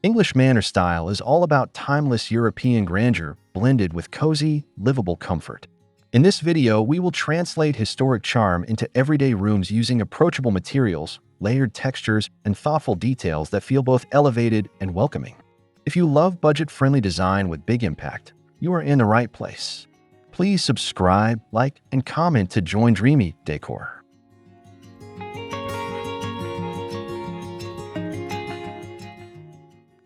English manor style is all about timeless European grandeur blended with cozy, livable comfort. In this video, we will translate historic charm into everyday rooms using approachable materials, layered textures, and thoughtful details that feel both elevated and welcoming. If you love budget-friendly design with big impact, you are in the right place. Please subscribe, like, and comment to join Dreamy Decor.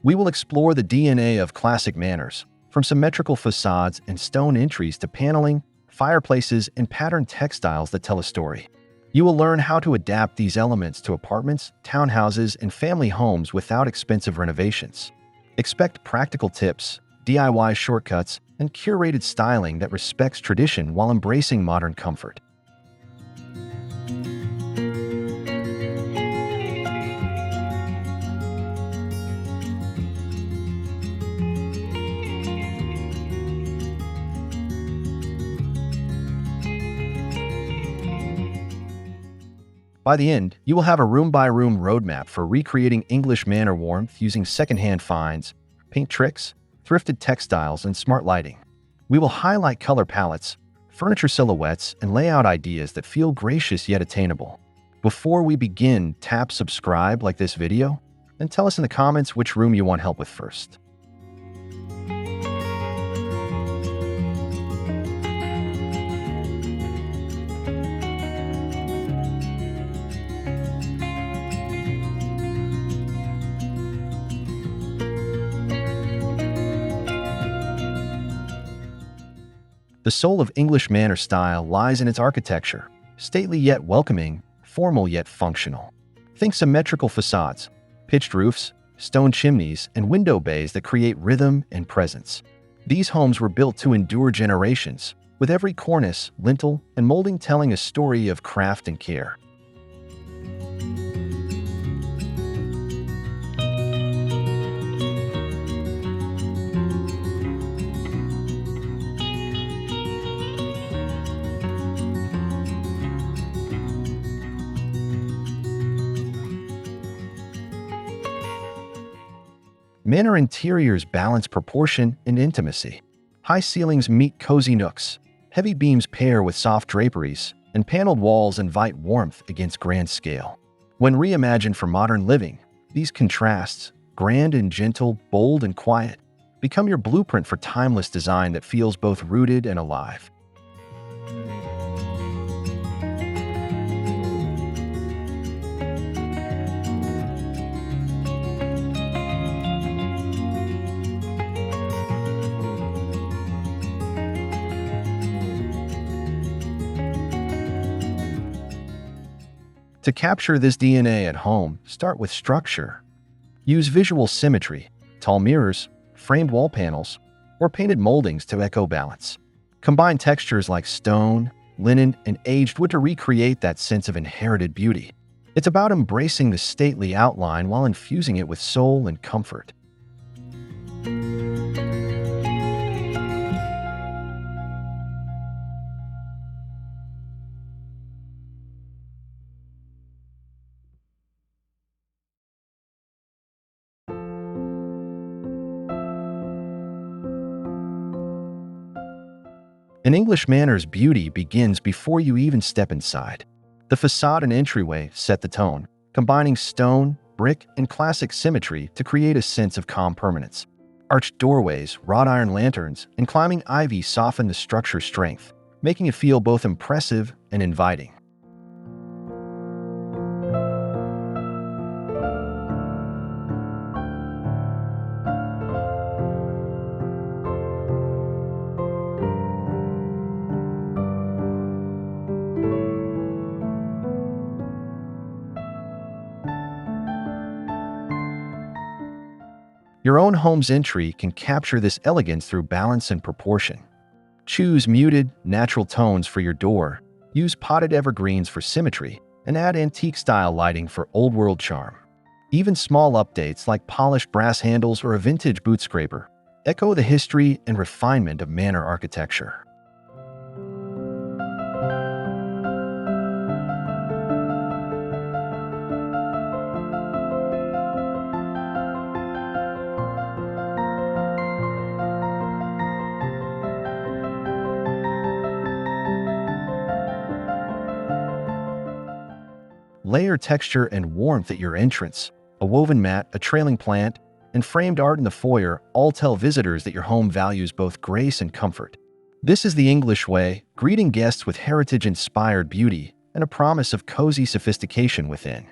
We will explore the DNA of classic manors, from symmetrical facades and stone entries to paneling, fireplaces, and patterned textiles that tell a story. You will learn how to adapt these elements to apartments, townhouses, and family homes without expensive renovations. Expect practical tips, DIY shortcuts, and curated styling that respects tradition while embracing modern comfort. By the end, you will have a room-by-room roadmap for recreating English manor warmth using secondhand finds, paint tricks, thrifted textiles, and smart lighting. We will highlight color palettes, furniture silhouettes, and layout ideas that feel gracious yet attainable. Before we begin, tap subscribe like this video, and tell us in the comments which room you want help with first. The soul of English manor style lies in its architecture, stately yet welcoming, formal yet functional. Think symmetrical facades, pitched roofs, stone chimneys, and window bays that create rhythm and presence. These homes were built to endure generations, with every cornice, lintel, and molding telling a story of craft and care. Manor interiors balance proportion and intimacy. High ceilings meet cozy nooks, heavy beams pair with soft draperies, and paneled walls invite warmth against grand scale. When reimagined for modern living, these contrasts, grand and gentle, bold and quiet, become your blueprint for timeless design that feels both rooted and alive. To capture this DNA at home, start with structure. Use visual symmetry, tall mirrors, framed wall panels, or painted moldings to echo balance. Combine textures like stone, linen, and aged wood to recreate that sense of inherited beauty. It's about embracing the stately outline while infusing it with soul and comfort. An English manor's beauty begins before you even step inside. The facade and entryway set the tone, combining stone, brick, and classic symmetry to create a sense of calm permanence. Arched doorways, wrought iron lanterns, and climbing ivy soften the structure's strength, making it feel both impressive and inviting. Your own home's entry can capture this elegance through balance and proportion. Choose muted, natural tones for your door, use potted evergreens for symmetry, and add antique-style lighting for old-world charm. Even small updates like polished brass handles or a vintage boot scraper echo the history and refinement of manor architecture. Layer texture and warmth at your entrance. A woven mat, a trailing plant, and framed art in the foyer all tell visitors that your home values both grace and comfort. This is the English way, greeting guests with heritage-inspired beauty and a promise of cozy sophistication within.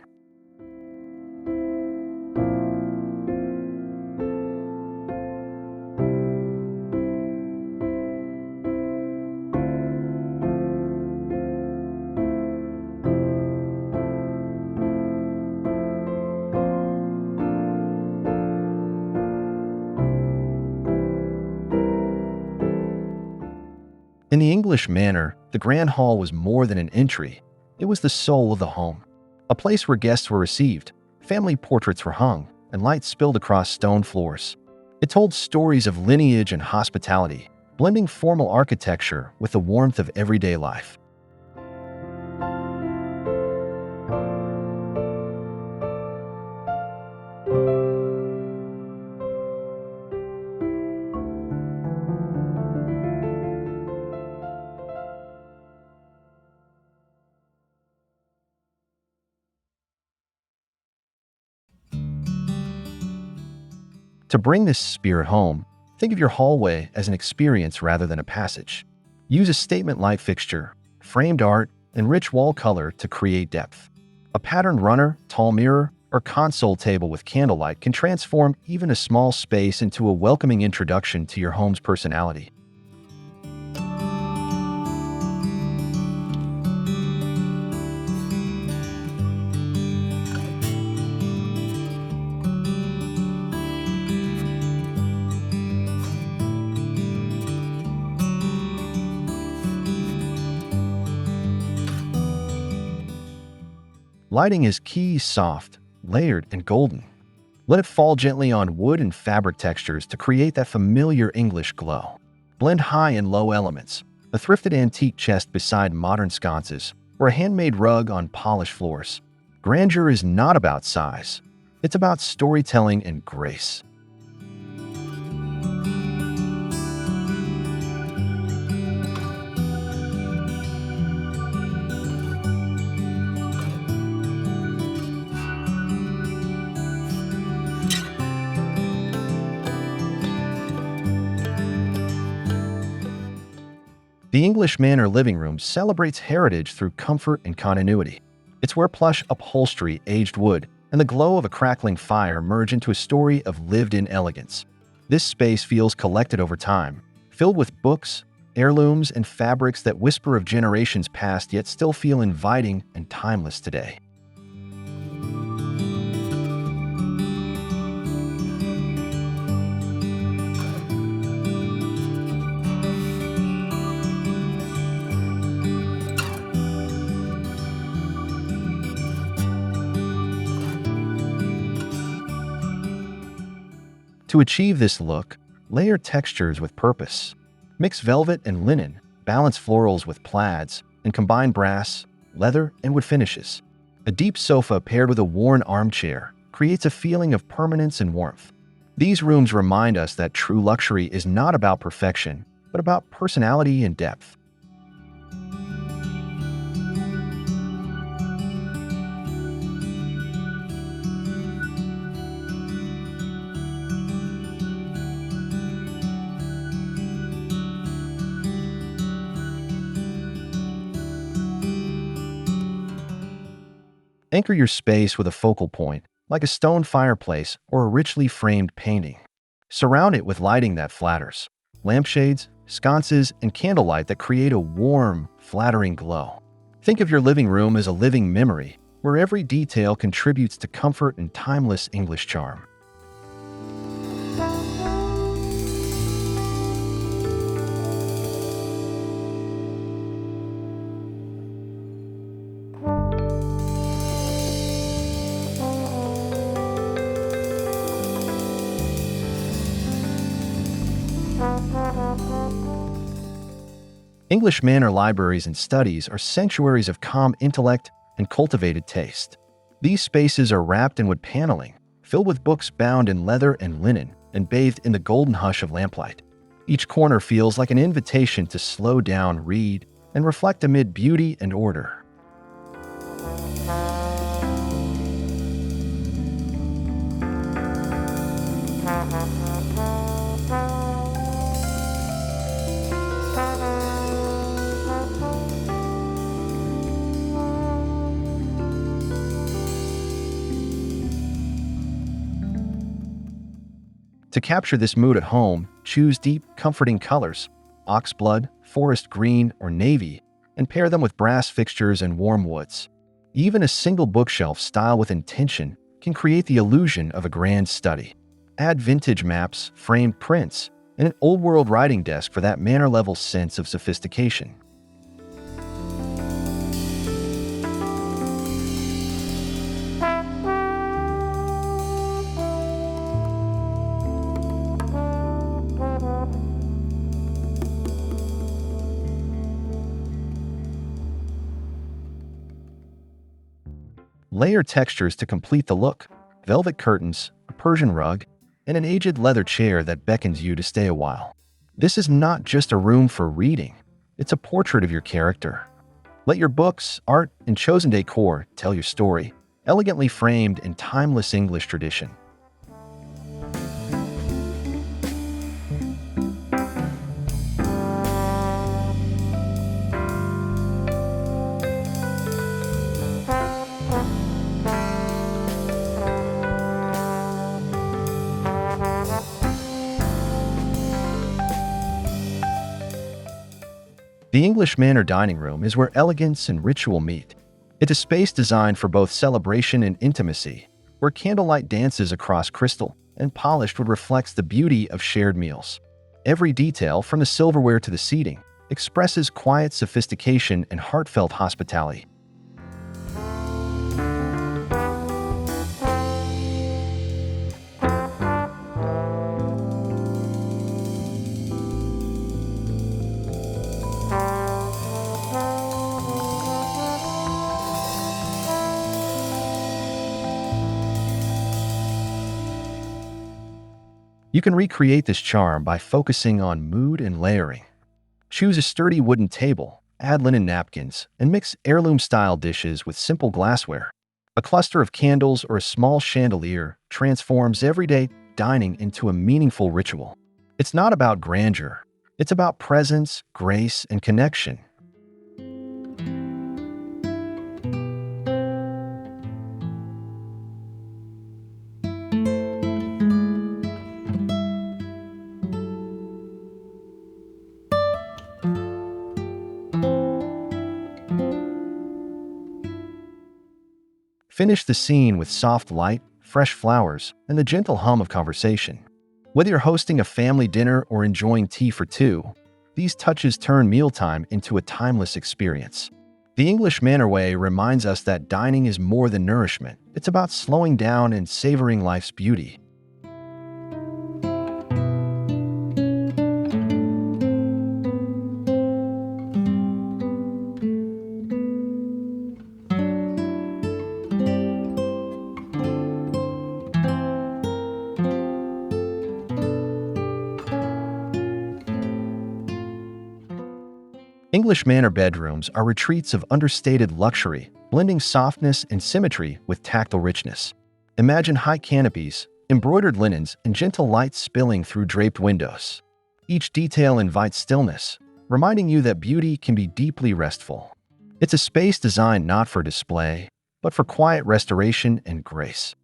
In the English manor, the grand hall was more than an entry. It was the soul of the home, a place where guests were received, family portraits were hung, and light spilled across stone floors. It told stories of lineage and hospitality, blending formal architecture with the warmth of everyday life. To bring this spirit home, think of your hallway as an experience rather than a passage. Use a statement light fixture, framed art, and rich wall color to create depth. A patterned runner, tall mirror, or console table with candlelight can transform even a small space into a welcoming introduction to your home's personality. Lighting is key, soft, layered, and golden. Let it fall gently on wood and fabric textures to create that familiar English glow. Blend high and low elements, a thrifted antique chest beside modern sconces, or a handmade rug on polished floors. Grandeur is not about size. It's about storytelling and grace. The English Manor living room celebrates heritage through comfort and continuity. It's where plush upholstery, aged wood, and the glow of a crackling fire merge into a story of lived-in elegance. This space feels collected over time, filled with books, heirlooms, and fabrics that whisper of generations past yet still feel inviting and timeless today. To achieve this look, layer textures with purpose. Mix velvet and linen, balance florals with plaids, and combine brass, leather, and wood finishes. A deep sofa paired with a worn armchair creates a feeling of permanence and warmth. These rooms remind us that true luxury is not about perfection, but about personality and depth. Anchor your space with a focal point, like a stone fireplace or a richly framed painting. Surround it with lighting that flatters, lampshades, sconces, and candlelight that create a warm, flattering glow. Think of your living room as a living memory, where every detail contributes to comfort and timeless English charm. English Manor libraries and studies are sanctuaries of calm intellect and cultivated taste. These spaces are wrapped in wood paneling, filled with books bound in leather and linen, and bathed in the golden hush of lamplight. Each corner feels like an invitation to slow down, read, and reflect amid beauty and order. To capture this mood at home, choose deep, comforting colors, oxblood, forest green, or navy, and pair them with brass fixtures and warm woods. Even a single bookshelf styled with intention can create the illusion of a grand study. Add vintage maps, framed prints, and an old-world writing desk for that manor-level sense of sophistication. Layer textures to complete the look: velvet curtains, a Persian rug, and an aged leather chair that beckons you to stay a while. This is not just a room for reading, it's a portrait of your character. Let your books, art, and chosen decor tell your story, elegantly framed in timeless English tradition. The English Manor dining room is where elegance and ritual meet. It's a space designed for both celebration and intimacy, where candlelight dances across crystal and polished wood reflects the beauty of shared meals. Every detail, from the silverware to the seating, expresses quiet sophistication and heartfelt hospitality. You can recreate this charm by focusing on mood and layering. Choose a sturdy wooden table, add linen napkins, and mix heirloom-style dishes with simple glassware. A cluster of candles or a small chandelier transforms everyday dining into a meaningful ritual. It's not about grandeur. It's about presence, grace, and connection. Finish the scene with soft light, fresh flowers, and the gentle hum of conversation. Whether you're hosting a family dinner or enjoying tea for two, these touches turn mealtime into a timeless experience. The English Manor Way reminds us that dining is more than nourishment. It's about slowing down and savoring life's beauty. English Manor bedrooms are retreats of understated luxury, blending softness and symmetry with tactile richness. Imagine high canopies, embroidered linens, and gentle light spilling through draped windows. Each detail invites stillness, reminding you that beauty can be deeply restful. It's a space designed not for display, but for quiet restoration and grace.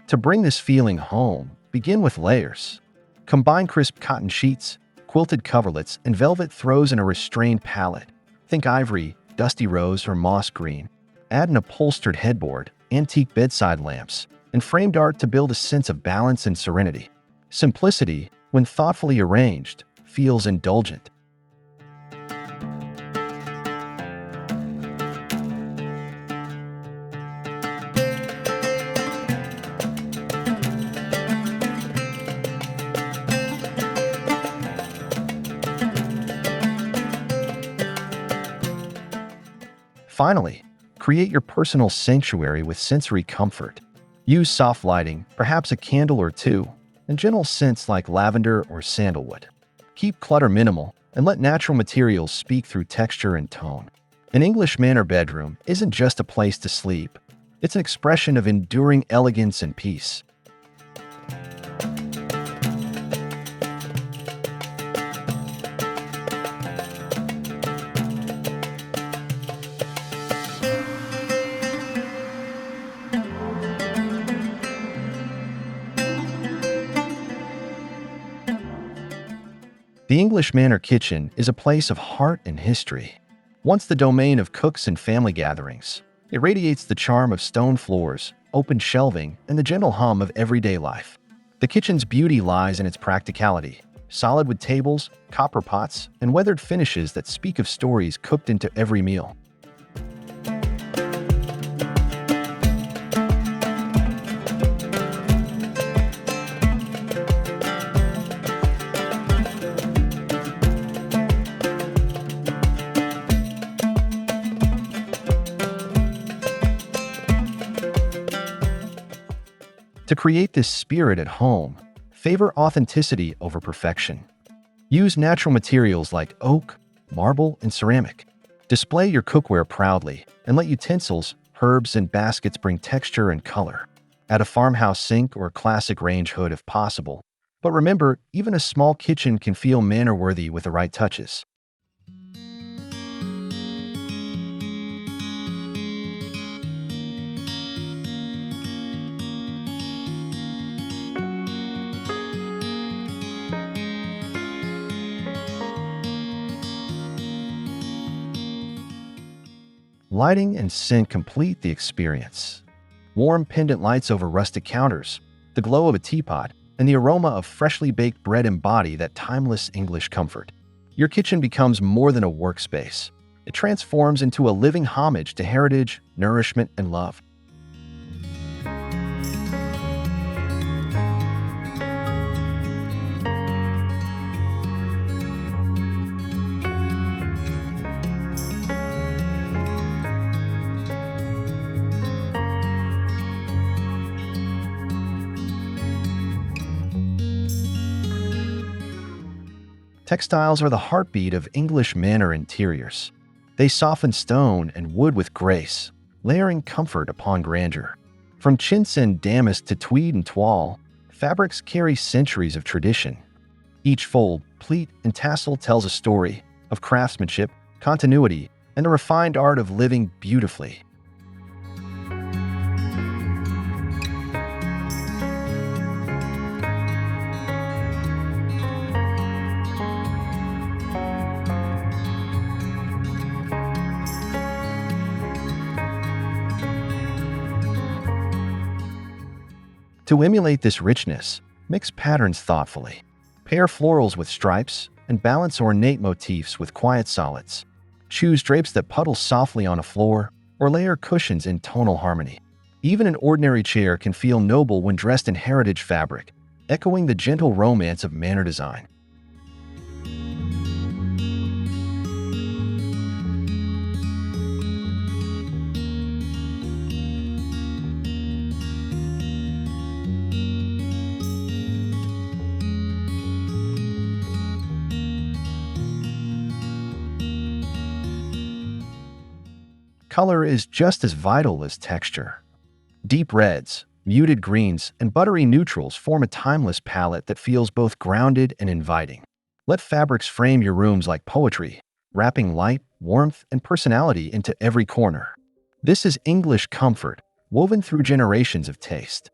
To bring this feeling home, begin with layers. Combine crisp cotton sheets, quilted coverlets, and velvet throws in a restrained palette. Think ivory, dusty rose, or moss green. Add an upholstered headboard, antique bedside lamps, and framed art to build a sense of balance and serenity. Simplicity, when thoughtfully arranged, feels indulgent. Finally, create your personal sanctuary with sensory comfort. Use soft lighting, perhaps a candle or two, and gentle scents like lavender or sandalwood. Keep clutter minimal and let natural materials speak through texture and tone. An English Manor bedroom isn't just a place to sleep. It's an expression of enduring elegance and peace. The English Manor kitchen is a place of heart and history. Once the domain of cooks and family gatherings, it radiates the charm of stone floors, open shelving, and the gentle hum of everyday life. The kitchen's beauty lies in its practicality, solid wood tables, copper pots, and weathered finishes that speak of stories cooked into every meal. To create this spirit at home, favor authenticity over perfection. Use natural materials like oak, marble, and ceramic. Display your cookware proudly and let utensils, herbs, and baskets bring texture and color. Add a farmhouse sink or a classic range hood if possible. But remember, even a small kitchen can feel manor-worthy with the right touches. Lighting and scent complete the experience. Warm pendant lights over rustic counters, the glow of a teapot, and the aroma of freshly baked bread embody that timeless English comfort. Your kitchen becomes more than a workspace. It transforms into a living homage to heritage, nourishment, and love. Textiles are the heartbeat of English manor interiors. They soften stone and wood with grace, layering comfort upon grandeur. From chintz and damask to tweed and toile, fabrics carry centuries of tradition. Each fold, pleat, and tassel tells a story of craftsmanship, continuity, and the refined art of living beautifully. To emulate this richness, mix patterns thoughtfully. Pair florals with stripes and balance ornate motifs with quiet solids. Choose drapes that puddle softly on a floor or layer cushions in tonal harmony. Even an ordinary chair can feel noble when dressed in heritage fabric, echoing the gentle romance of manor design. Color is just as vital as texture. Deep reds, muted greens, and buttery neutrals form a timeless palette that feels both grounded and inviting. Let fabrics frame your rooms like poetry, wrapping light, warmth, and personality into every corner. This is English comfort, woven through generations of taste.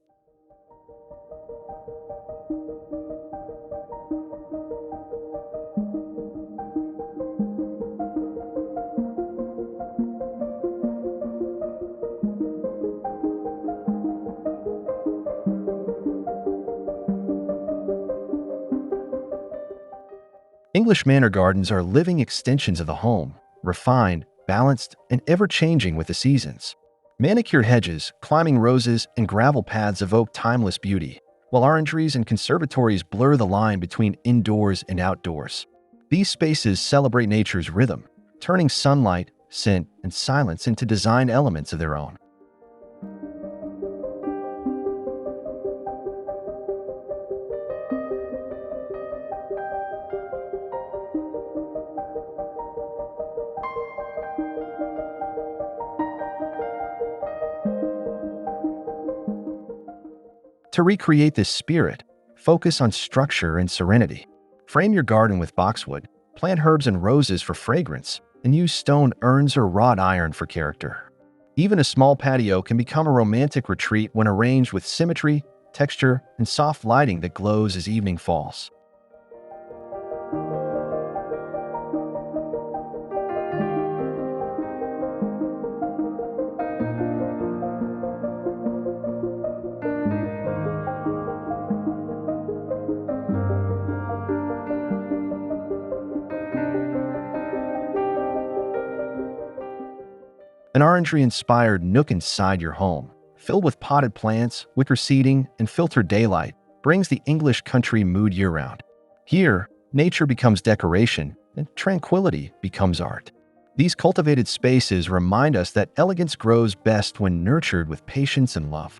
English manor gardens are living extensions of the home, refined, balanced, and ever-changing with the seasons. Manicured hedges, climbing roses, and gravel paths evoke timeless beauty, while orangeries and conservatories blur the line between indoors and outdoors. These spaces celebrate nature's rhythm, turning sunlight, scent, and silence into design elements of their own. To recreate this spirit, focus on structure and serenity. Frame your garden with boxwood, plant herbs and roses for fragrance, and use stone urns or wrought iron for character. Even a small patio can become a romantic retreat when arranged with symmetry, texture, and soft lighting that glows as evening falls. An orangery-inspired nook inside your home, filled with potted plants, wicker seating, and filtered daylight, brings the English country mood year-round. Here, nature becomes decoration, and tranquility becomes art. These cultivated spaces remind us that elegance grows best when nurtured with patience and love.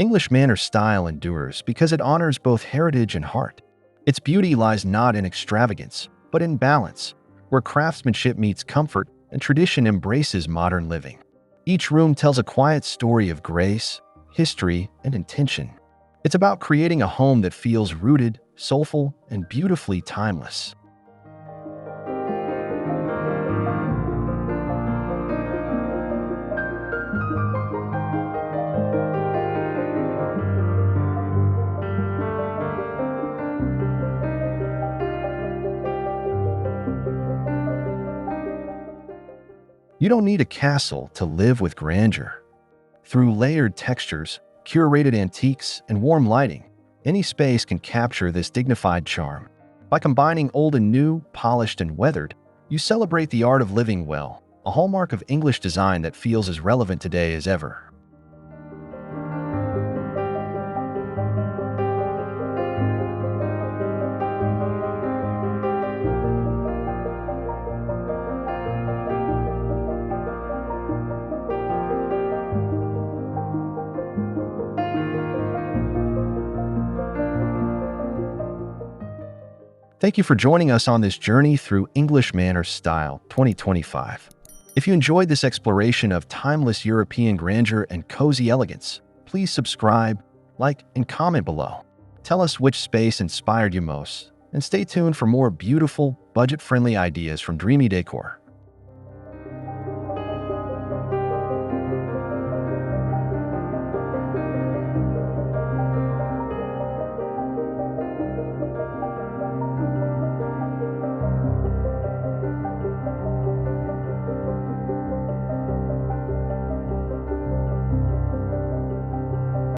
English Manor style endures because it honors both heritage and heart. Its beauty lies not in extravagance, but in balance, where craftsmanship meets comfort and tradition embraces modern living. Each room tells a quiet story of grace, history, and intention. It's about creating a home that feels rooted, soulful, and beautifully timeless. You don't need a castle to live with grandeur. Through layered textures, curated antiques, and warm lighting, any space can capture this dignified charm. By combining old and new, polished and weathered, you celebrate the art of living well, a hallmark of English design that feels as relevant today as ever. Thank you for joining us on this journey through English Manor Style 2025. If you enjoyed this exploration of timeless European grandeur and cozy elegance, please subscribe, like, and comment below. Tell us which space inspired you most, and stay tuned for more beautiful, budget-friendly ideas from Dreamy Decor.